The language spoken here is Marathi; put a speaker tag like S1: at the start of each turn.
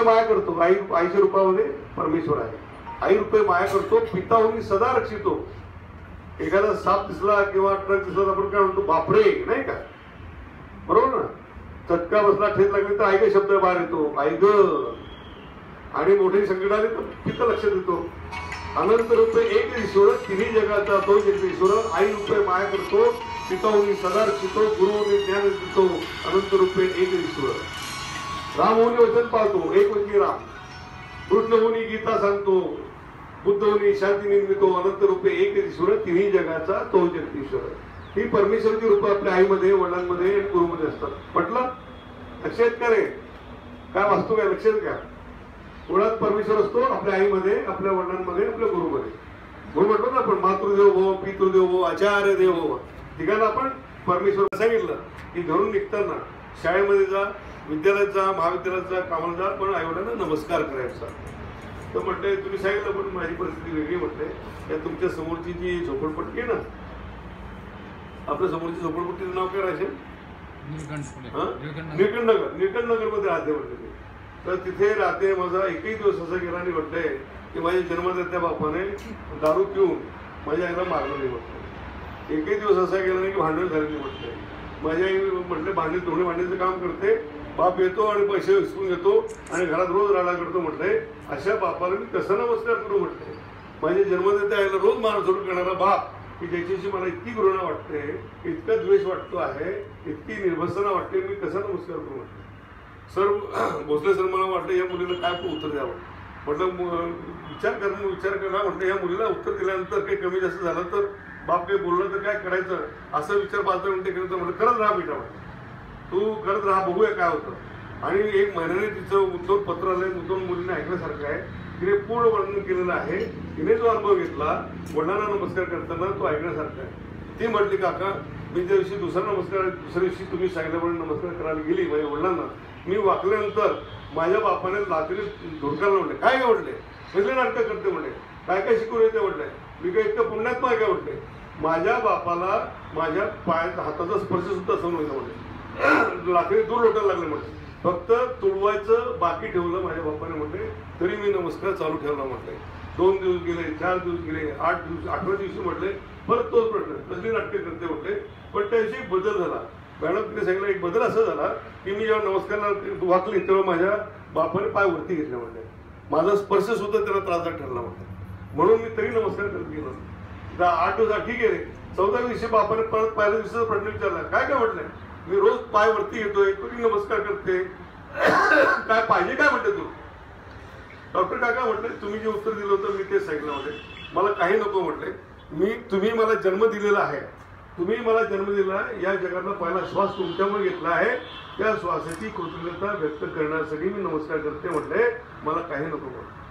S1: रुपये माया करतो, आईच्या रूपामध्ये परमेश्वर आहे. आई रुपये माया करतो, पिता होऊन सदा रक्षितो. एखादा साप दिसला किंवा ट्रक दिसला आपण काय म्हणतो, बापरे, नाही का? बरोबर ना? चटका बसला, ठेच लागली तर आई ग शब्द बाहेर येतो, आई ग. आणि मोठे संकट आले तर पिता लक्ष देतो. अनंत रूपे एक ईश्वर, तिन्ही जगाचा तो एक ईश्वर. आई रूपे माया करतो, पिता होऊन सदा रक्षितो, गुरु होऊन ज्ञान देतो. अनंत रूपे एक ईश्वर. राम होऊन वचन पाळतो, एक वचनी राम. कृष्ण होऊन गीता सांगतो, बुद्ध होऊन शांती निर्मितो. अनंत रूपे एक ईश्वर, तिन्ही जगाचा तो जगदीश्वर. ही परमेश्वरची रूप आपल्या आईमध्ये, वडिलांमध्ये आणि गुरुमध्ये असतात. म्हटलं लक्षात का रे? काय वास्तव काय लक्षात घ्या. मुळात परमेश्वर असतो आपल्या आईमध्ये, आपल्या वडिलांमध्ये, आपल्या गुरुमध्ये. गुरु म्हटलो ना आपण, मातृदेव भव, पितृदेव भव, आचार्य देव भव. ठिकाणं आपण परमेश्वर सांगितलं की घरून निघताना शाळेमध्ये जा, विद्यालयात जा, महाविद्यालयात जा, कामाला जा, पण आईवडिलांना नमस्कार करायचा. तर म्हटलंय तुम्ही सांगितलं, पण माझी परिस्थिती वेगळी. म्हटलंय त्या तुमच्या समोरची जी झोपडपट्टी आहे ना, आपल्या समोरची झोपडपट्टीचं नाव काय राहायचं? निळकंठ नगर मध्ये राहते म्हटलं. तर तिथे राहते. माझा एकही दिवस असा गेला नाही म्हटलंय की माझ्या जन्मदात्या बापाने दारू पिऊन माझ्या आईला मारलं नाही म्हटलं. एकही दिवस असा गेला नाही की भांडण झालं नाही म्हटलंय. माझी आई म्हटलं धुणे भांडण्याचं काम करते, बाप येतो आणि पैसे विसरून घेतो आणि घरात रोज राडा करतो म्हटलंय. अशा बापाला मी कसा नमस्कार करू म्हटलंय. माझ्या जन्मदात्या आईला रोज मारझोड करणारा बाप की ज्याच्याशी मला इतकी घृणा वाटते, इतका द्वेष वाटतो आहे, इतकी निर्भसना वाटते, मी कसा नमस्कार करू म्हटलं. सर भोसले सर मला वाटलं या मुलीला काय उत्तर द्यावं. म्हटलं विचार करा. म्हटलं या मुलीला उत्तर दिल्यानंतर काही कमी जास्त झालं तर बाप काही बोललं तर काय करायचं, असा विचार 5 मिनिटे केलं तर म्हटलं करत राहा बेटा, तू करत राहा, बघूया काय होतं. आणि 1 महिन्याने तिचं उद्योग पत्र आलंय. उद्योग मुलीने ऐकण्यासारखं आहे. तिने पूर्ण वर्णन केलेलं आहे. तिने जो अनुभव घेतला वडिलांना नमस्कार करताना तो ऐकण्यासारखा आहे. ती म्हटली काका मी त्या दिवशी दुसऱ्या दिवशी तुम्ही सांगितल्यामुळे नमस्कार करायला गेली माझ्या वडिलांना. मी वाकल्यानंतर माझ्या बापाने लाकडे धुडकायला म्हटले, काय काय म्हटले, कसले नाटकं करते म्हटले, काय काय शिकून येते म्हटलंय, मी काय इतकं पुण्यात्मा आहे काय म्हटले. माझ्या बापाला माझ्या पायाचा हाताचा स्पर्श सुद्धा सहन व्हायचा म्हटले. लाकडी दूर लोटायला लागले म्हटले. फक्त तुडवायचं बाकी ठेवलं माझ्या बापाने म्हटले, तरी मी नमस्कार चालू ठेवला म्हटले. 2 दिवस गेले, 4 दिवस गेले, 8 दिवस, 8व्या दिवशी म्हटले परत तोच प्रश्न, कसली नाटके करते म्हटले. पण त्याविषयी बदल झाला. मॅडम तिने सांगितलं एक बदल असा झाला की मी जेव्हा नमस्कारला वाकले तेव्हा माझ्या बापाने पाय वरती घेतले म्हटले. माझा स्पर्श सुद्धा त्याला त्रासदायक ठरला म्हटलं. म्हणून मी तरी नमस्कार करत गेलो. 8 दिवस ठीक आहे. 14व्या दिवशी बापाने परत पहिल्या दिवसाचा प्रश्न विचारला, काय काय म्हटलंय. मी रोज पाय वरती घेतोय, तरी नमस्कार करते, काय पाहिजे काय म्हटलं तू. डॉक्टर काका म्हटले तुम्ही जे उत्तर दिलं होतं मी तेच सांगितलं म्हटले. मला काही नको म्हटले. तुम्ही मला जन्म दिलेला आहे, तुम्ही मला जन्म दिला, या जगातला पहिला श्वास तुमच्यामुळे घेतला आहे, त्या श्वासाची कृतज्ञता व्यक्त करण्यासाठी मी नमस्कार करते म्हटले. मला काही नको म्हटलं.